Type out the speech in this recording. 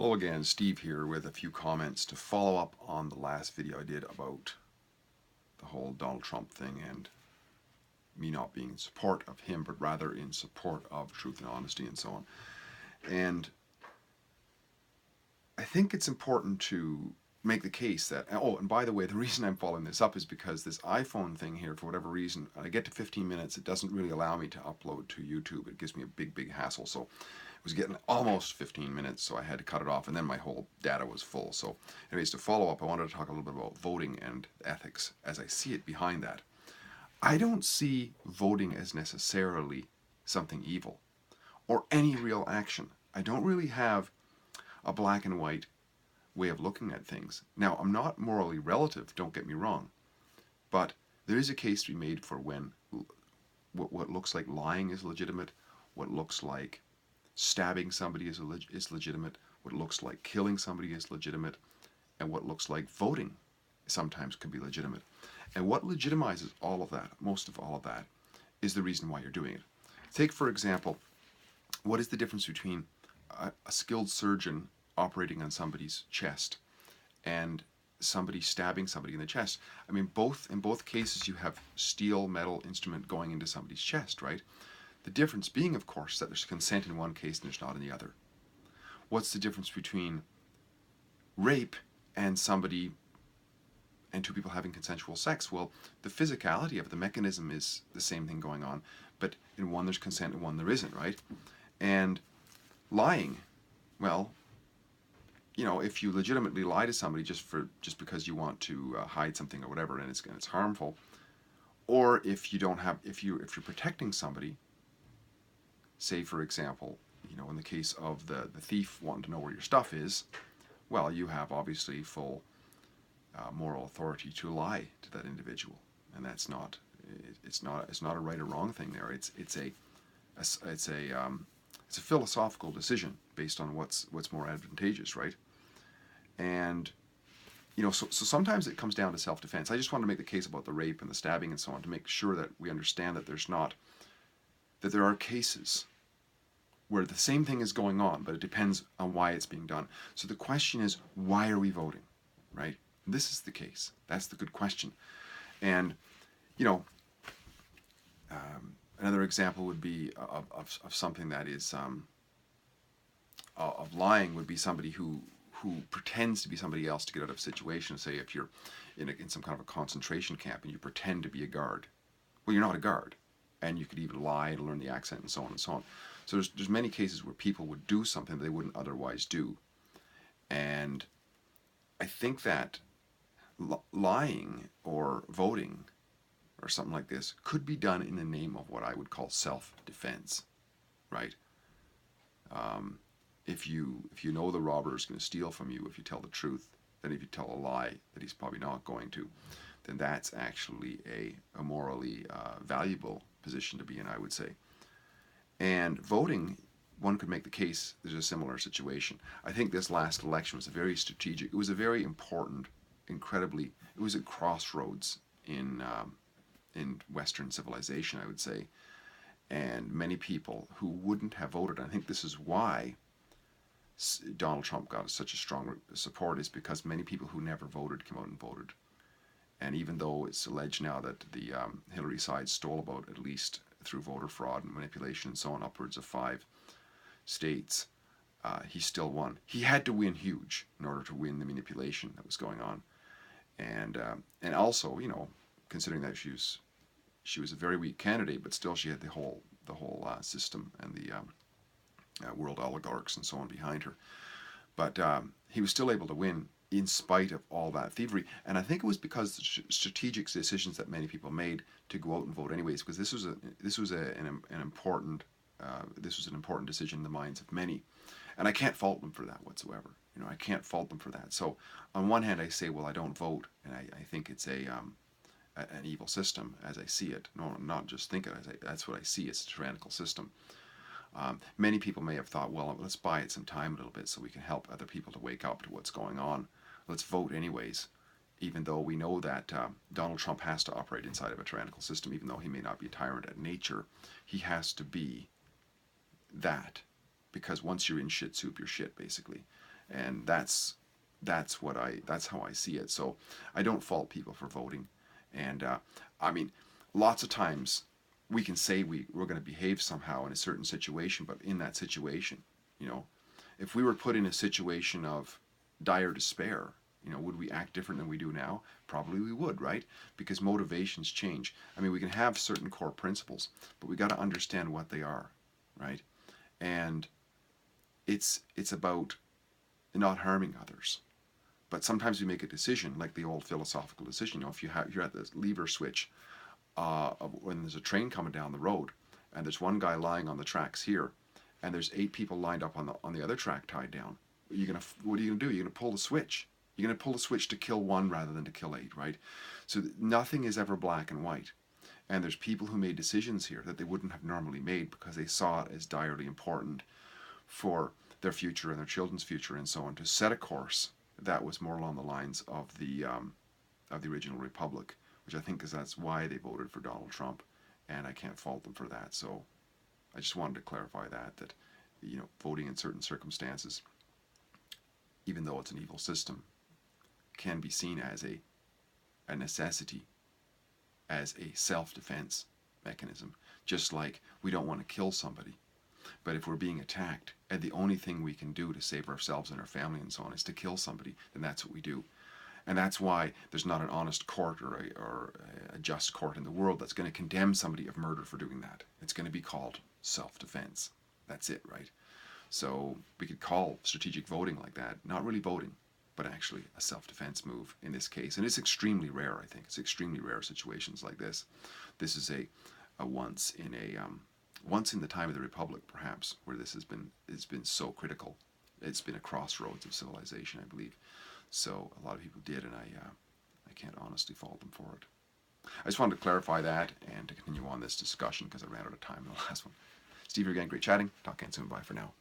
Hello again, Steve here with a few comments to follow up on the last video I did about the whole Donald Trump thing and me not being in support of him, but rather in support of truth and honesty and so on. And I think it's important to make the case that, oh, and by the way, the reason I'm following this up is because this iPhone thing here, for whatever reason, I get to 15 minutes, it doesn't really allow me to upload to YouTube. It gives me a big hassle. So it was getting almost 15 minutes, so I had to cut it off, and then my whole data was full. So anyways, to follow up, I wanted to talk a little bit about voting and ethics as I see it behind that. I don't see voting as necessarily something evil or any real action. I don't really have a black and white way of looking at things. Now, I'm not morally relative, don't get me wrong, but there is a case to be made for when what looks like lying is legitimate, what looks like stabbing somebody is legitimate, what looks like killing somebody is legitimate, and what looks like voting sometimes can be legitimate. And what legitimizes all of that, most of all of that, is the reason why you're doing it. Take, for example, what is the difference between a skilled surgeon operating on somebody's chest and somebody stabbing somebody in the chest? I mean, in both cases you have steel metal instrument going into somebody's chest, right? The difference being, of course, that there's consent in one case and there's not in the other. What's the difference between rape and two people having consensual sex? Well, the physicality of it, the mechanism is the same thing going on, but in one there's consent and one there isn't, right? And lying, well, you know, if you legitimately lie to somebody just because you want to hide something or whatever, and it's harmful, or if you're protecting somebody, say for example, you know, in the case of the thief wanting to know where your stuff is, well, you have obviously full moral authority to lie to that individual, and it's not a right or wrong thing there. It's a philosophical decision based on what's more advantageous, right? And you know, so sometimes it comes down to self-defense. I just want to make the case about the rape and the stabbing and so on to make sure that we understand that there are cases where the same thing is going on, but it depends on why it's being done. So the question is, why are we voting, right? This is the case. That's the good question. And you know, another example would be of something that is of lying would be somebody who pretends to be somebody else to get out of a situation. Say if you're in some kind of a concentration camp and you pretend to be a guard. Well, you're not a guard, and you could even lie and learn the accent and so on and so on. So there's many cases where people would do something they wouldn't otherwise do, and I think that lying or voting or something like this could be done in the name of what I would call self-defense, right? If you know the robber is going to steal from you, if you tell the truth, then if you tell a lie that he's probably not going to, then that's actually a morally valuable position to be in, I would say. And voting, one could make the case there's a similar situation. I think this last election was a very strategic, it was a very important, it was a crossroads in Western civilization, I would say. And many people who wouldn't have voted, I think this is why Donald Trump got such a strong support, is because many people who never voted came out and voted. And even though it's alleged now that the Hillary side stole about, at least through voter fraud and manipulation and so on, upwards of 5 states, he still won. He had to win huge in order to win the manipulation that was going on. And also, you know, considering that she was a very weak candidate, but still she had the whole system and the world oligarchs and so on behind her. But he was still able to win in spite of all that thievery. And I think it was because the strategic decisions that many people made to go out and vote anyways, because this was an important decision in the minds of many. And I can't fault them for that whatsoever. You know, I can't fault them for that. So on one hand I say, well, I don't vote, and I think it's an evil system as I see it. No, not just think it, that's what I see. It's a tyrannical system. Many people may have thought, well, let's buy it some time a little bit so we can help other people to wake up to what's going on. Let's vote anyways, even though we know that Donald Trump has to operate inside of a tyrannical system. Even though he may not be a tyrant at nature, he has to be that, because once you're in shit soup, you're shit, basically. and that's how I see it. So I don't fault people for voting, and I mean, lots of times we can say we're going to behave somehow in a certain situation, but in that situation, you know, if we were put in a situation of dire despair, you know, would we act different than we do now? Probably we would, right? Because motivations change. I mean, we can have certain core principles, but we got to understand what they are, right? And it's about not harming others. But sometimes we make a decision, like the old philosophical decision. You know, if you're at the lever switch when there's a train coming down the road, and there's one guy lying on the tracks here, and there's 8 people lined up on the other track tied down. What are you gonna do? You're gonna pull the switch. You're gonna pull the switch to kill one rather than to kill 8, right? So nothing is ever black and white. And there's people who made decisions here that they wouldn't have normally made because they saw it as direly important for their future and their children's future and so on, to set a course that was more along the lines of the original republic, which I think is that's why they voted for Donald Trump, and I can't fault them for that. So I just wanted to clarify that you know, voting in certain circumstances, even though it's an evil system, can be seen as a necessity, as a self-defense mechanism. Just like we don't want to kill somebody, but if we're being attacked and the only thing we can do to save ourselves and our family and so on is to kill somebody, then that's what we do. And that's why there's not an honest court or a just court in the world that's going to condemn somebody of murder for doing that. It's going to be called self-defense. That's it, right? So we could call strategic voting like that, not really voting, but actually a self-defense move in this case. And it's extremely rare, I think. It's extremely rare situations like this. This is a once in the time of the Republic, perhaps, where it's been so critical. It's been a crossroads of civilization, I believe. So a lot of people did, and I can't honestly fault them for it. I just wanted to clarify that and to continue on this discussion because I ran out of time in the last one. Steve, again, great chatting. Talk again soon. Bye for now.